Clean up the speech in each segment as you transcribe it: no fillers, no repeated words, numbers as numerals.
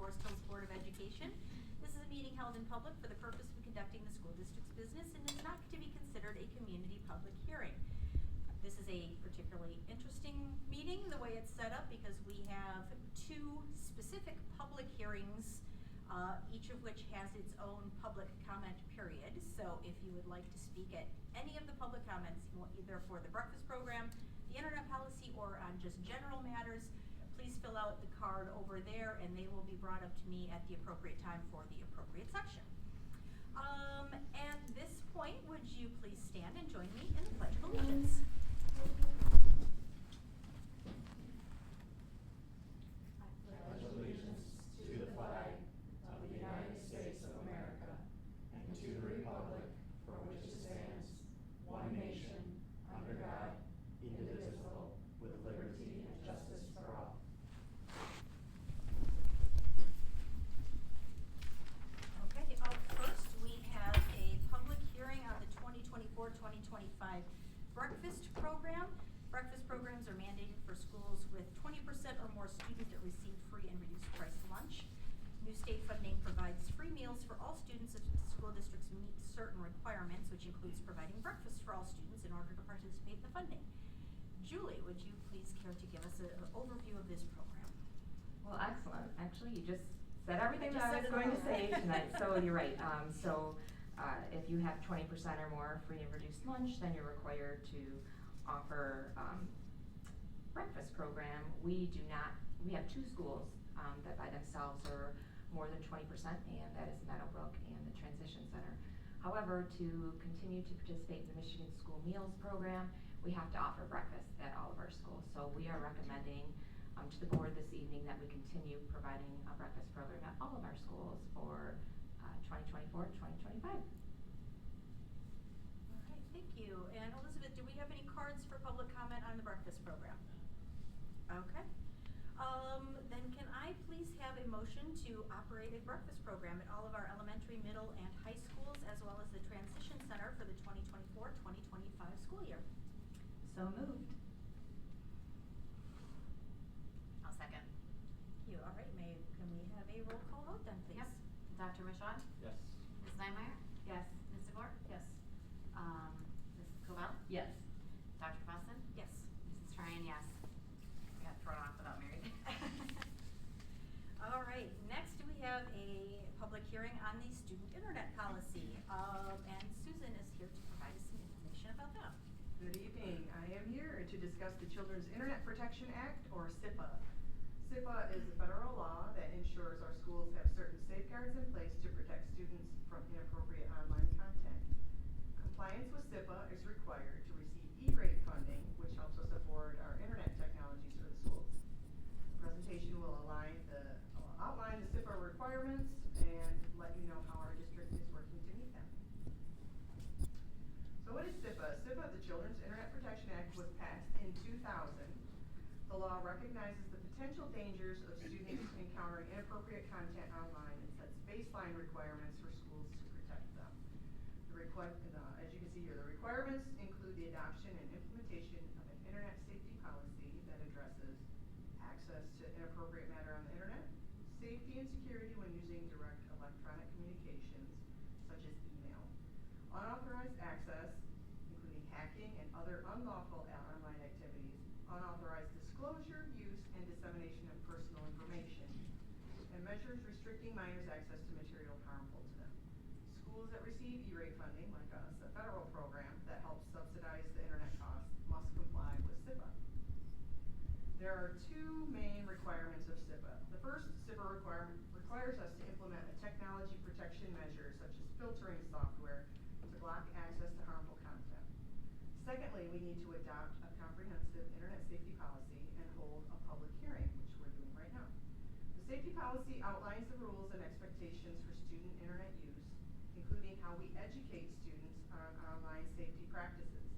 Forest Hills Board of Education. This is a meeting held in public for the purpose of conducting the school district's business and is not to be considered a community public hearing. This is a particularly interesting meeting, the way it's set up, because we have two specific public hearings, each of which has its own public comment period. So if you would like to speak at any of the public comments, either for the breakfast program, the internet policy, or on just general matters, please fill out the card over there and they will be brought up to me at the appropriate time for the appropriate section. At this point, would you please stand and join me in the Pledge of Allegiance? Pledge allegiance to the flag of the United States of America and to the republic for which it stands, one nation, under God, indivisible, with liberty and justice for all. Okay, up first we have a public hearing on the 2024-2025 breakfast program. Breakfast programs are mandated for schools with 20% or more students that receive free and reduced price lunch. New state funding provides free meals for all students if school districts meet certain requirements, which includes providing breakfast for all students in order to participate in the funding. Julie, would you please care to give us an overview of this program? Well, excellent. Actually, you just said everything that I was going to say tonight, so you're right. If you have 20% or more free and reduced lunch, then you're required to offer breakfast program. We have two schools that by themselves are more than 20%, and that is Meadowbrook and the Transition Center. However, to continue to participate in the Michigan School Meals Program, we have to offer breakfast at all of our schools. So we are recommending to the board this evening that we continue providing a breakfast program at all of our schools for 2024-2025. All right, thank you. And Elizabeth, do we have any cards for public comment on the breakfast program? Okay. Then can I please have a motion to operate a breakfast program at all of our elementary, middle, and high schools, as well as the Transition Center for the 2024-2025 school year? So moved. I'll second. Thank you. All right, can we have a roll call vote then, please? Yep. Dr. Michaud? Yes. Ms. Steinmeier? Yes. Ms. DeVore? Yes. Ms. Covell? Yes. Dr. Fossen? Yes. Mrs. Tryon, yes. I got thrown off without Mary. All right, next we have a public hearing on the student internet policy. And Susan is here to provide us some information about that. Good evening. I am here to discuss the Children's Internet Protection Act, or SIPA. SIPA is a federal law that ensures our schools have certain safeguards in place to protect students from inappropriate online content. Compliance with SIPA is required to receive E-rate funding, which helps us afford our internet technologies for the schools. The presentation will outline the SIPA requirements and let you know how our district is working to meet them. So what is SIPA? SIPA, the Children's Internet Protection Act, was passed in 2000. The law recognizes the potential dangers of students encountering inappropriate content online and sets baseline requirements for schools to protect them. As you can see here, the requirements include the adoption and implementation of an internet safety policy that addresses access to inappropriate matter on the internet, safety and security when using direct electronic communications, such as email, unauthorized access, including hacking and other unlawful online activities, unauthorized disclosure, use, and dissemination of personal information, and measures restricting minors' access to material harmful to them. Schools that receive E-rate funding, like us, a federal program that helps subsidize the internet costs, must comply with SIPA. There are two main requirements of SIPA. The first SIPA requirement requires us to implement a technology protection measure, such as filtering software, to block access to harmful content. Secondly, we need to adopt a comprehensive internet safety policy and hold a public hearing, which we're doing right now. The safety policy outlines the rules and expectations for student internet use, including how we educate students on online safety practices.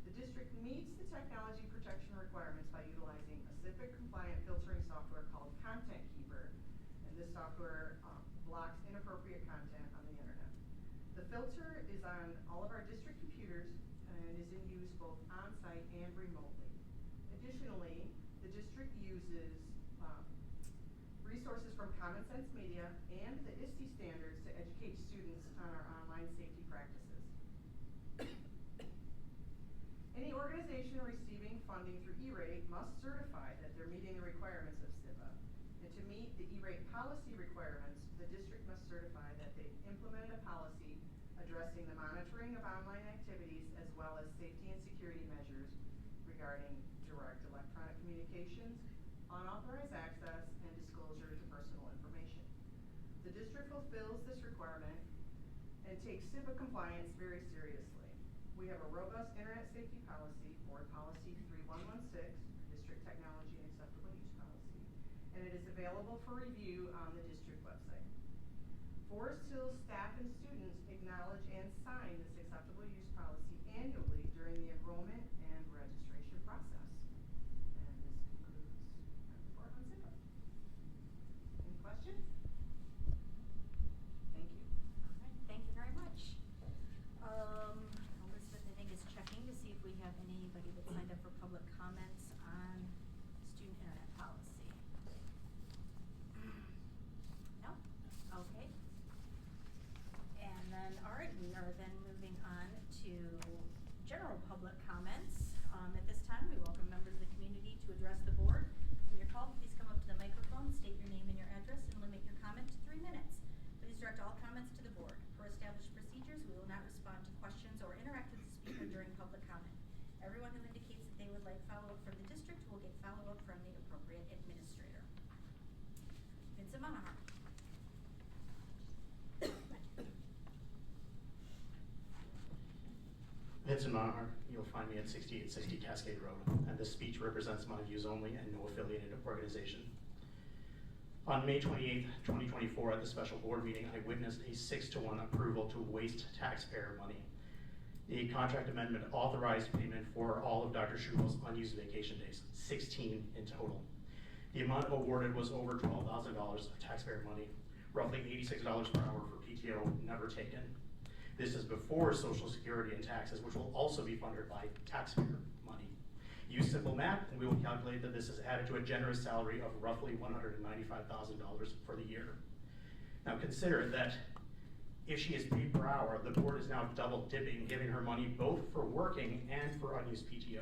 The district meets the technology protection requirements by utilizing a CIPIC-compliant filtering software called Content Keeper, and this software blocks inappropriate content on the internet. The filter is on all of our district computers and is in use both on-site and remotely. Additionally, the district uses resources from common sense media and the ISTE standards to educate students on our online safety practices. Any organization receiving funding through E-rate must certify that they're meeting the requirements of SIPA. And to meet the E-rate policy requirements, the district must certify that they've implemented a policy addressing the monitoring of online activities as well as safety and security measures regarding direct electronic communications, unauthorized access, and disclosure to personal information. The district fulfills this requirement and takes SIPA compliance very seriously. We have a robust internet safety policy, Board Policy 3116, District Technology and Acceptable Use Policy, and it is available for review on the district website. Forest Hills staff and students acknowledge and sign this acceptable use policy annually during the enrollment and registration process. And this concludes my report on SIPA. Any questions? Thank you. All right, thank you very much. Elizabeth, I think, is checking to see if we have anybody that signed up for public comments on student internet policy. No? Okay. And then, all right, we are then moving on to general public comments. At this time, we welcome members of the community to address the board. When you're called, please come up to the microphone, state your name and your address, and limit your comment to 3 minutes. Please direct all comments to the board. Per established procedures, we will not respond to questions or interact with the speaker during public comment. Everyone who indicates that they would like follow-up from the district will get follow-up from the appropriate administrator. Vincent Monahan. Vincent Maher, you'll find me at 6860 Cascade Road, and this speech represents my views only and no affiliated organization. On May 28th, 2024, at the special board meeting, I witnessed a 6-to-1 approval to waste taxpayer money. The contract amendment authorized payment for all of Dr. Schubel's unused vacation days, 16 in total. The amount awarded was over $12,000 of taxpayer money, roughly $86 per hour for PTO never taken. This is before Social Security and taxes, which will also be funded by taxpayer money. Use simple math, and we will calculate that this is added to a generous salary of roughly $195,000 for the year. Now consider that if she is paid per hour, the board is now double dipping, giving her money both for working and for unused PTO.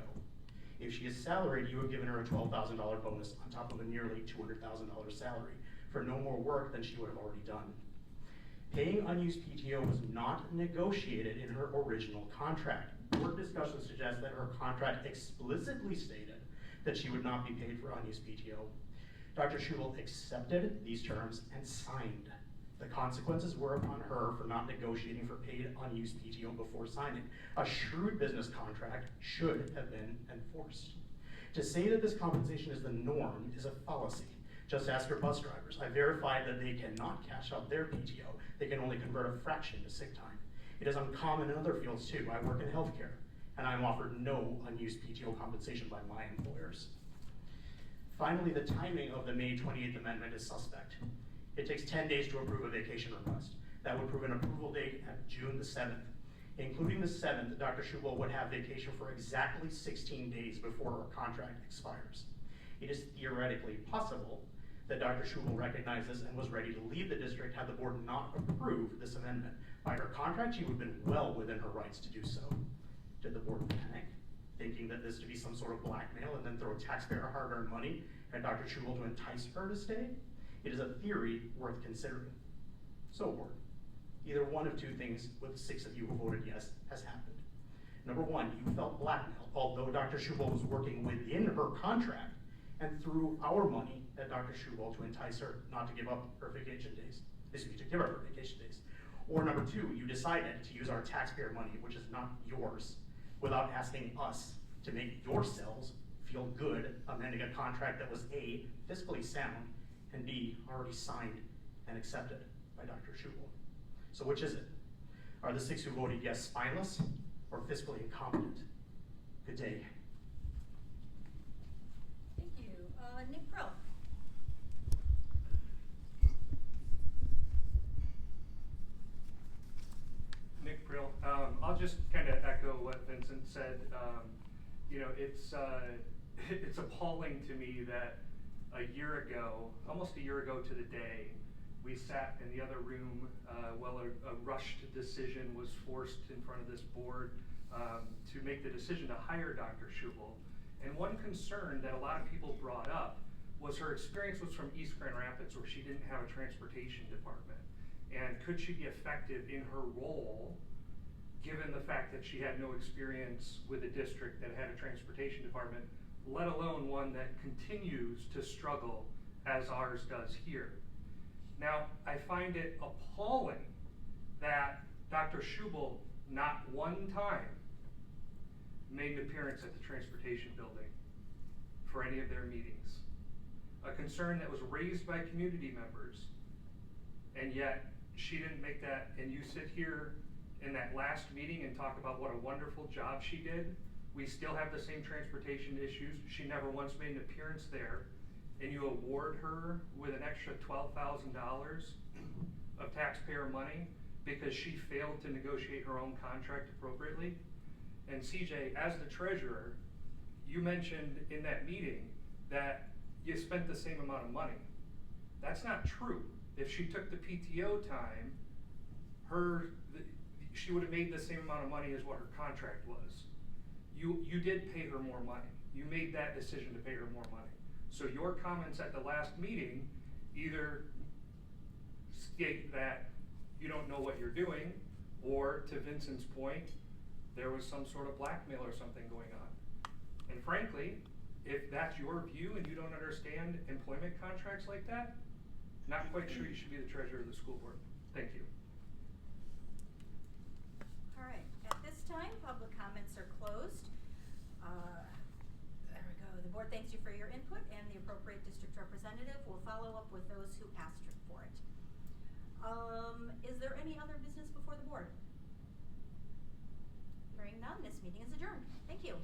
If she is salaried, you have given her a $12,000 bonus on top of a nearly $200,000 salary for no more work than she would have already done. Paying unused PTO was not negotiated in her original contract. Board discussions suggest that her contract explicitly stated that she would not be paid for unused PTO. Dr. Schubel accepted these terms and signed. The consequences were upon her for not negotiating for paid unused PTO before signing. A shrewd business contract should have been enforced. To say that this compensation is the norm is a fallacy. Just ask your bus drivers. I verified that they cannot cash out their PTO. They can only convert a fraction to sick time. It is uncommon in other fields too. I work in healthcare, and I'm offered no unused PTO compensation by my employers. Finally, the timing of the May 28th amendment is suspect. It takes 10 days to approve a vacation request. That would prove an approval date at June the 7th. Including the 7th, Dr. Schubel would have vacation for exactly 16 days before her contract expires. It is theoretically possible that Dr. Schubel recognizes and was ready to leave the district had the board not approved this amendment. By her contract, she would have been well within her rights to do so. Did the board panic, thinking that this to be some sort of blackmail and then throw taxpayer hard-earned money at Dr. Schubel to entice her to stay? It is a theory worth considering. So board, either one of 2 things with 6 of you who voted yes has happened. Number 1, you felt blackmailed, although Dr. Schubel was working within her contract and threw our money at Dr. Schubel to entice her not to give up her vacation days, to give her her vacation days. Or number 2, you decided to use our taxpayer money, which is not yours, without asking us to make yourselves feel good amending a contract that was A, fiscally sound, and B, already signed and accepted by Dr. Schubel. So which is it? Are the 6 who voted yes spineless or fiscally incompetent? Good day. Thank you. Nick Brill. Nick Brill. I'll just kind of echo what Vincent said. You know, it's appalling to me that a year ago, almost a year ago to the day, we sat in the other room while a rushed decision was forced in front of this board to make the decision to hire Dr. Schubel. And one concern that a lot of people brought up was her experience was from East Grand Rapids, where she didn't have a transportation department. And could she be effective in her role, given the fact that she had no experience with a district that had a transportation department, let alone one that continues to struggle as ours does here. Now, I find it appalling that Dr. Schubel not one time made an appearance at the transportation building for any of their meetings. A concern that was raised by community members, and yet she didn't make that, and you sit here in that last meeting and talk about what a wonderful job she did. We still have the same transportation issues. She never once made an appearance there, and you award her with an extra $12,000 of taxpayer money because she failed to negotiate her own contract appropriately. And CJ, as the treasurer, you mentioned in that meeting that you spent the same amount of money. That's not true. If she took the PTO time, she would have made the same amount of money as what her contract was. You did pay her more money. You made that decision to pay her more money. So your comments at the last meeting either state that you don't know what you're doing, or to Vincent's point, there was some sort of blackmail or something going on. And frankly, if that's your view and you don't understand employment contracts like that, not quite sure you should be the treasurer of the school board. Thank you. All right, at this time, public comments are closed. There we go. The board thanks you for your input, and the appropriate district representative will follow up with those who asked for it. Is there any other business before the board? Hearing none, this meeting is adjourned. Thank you.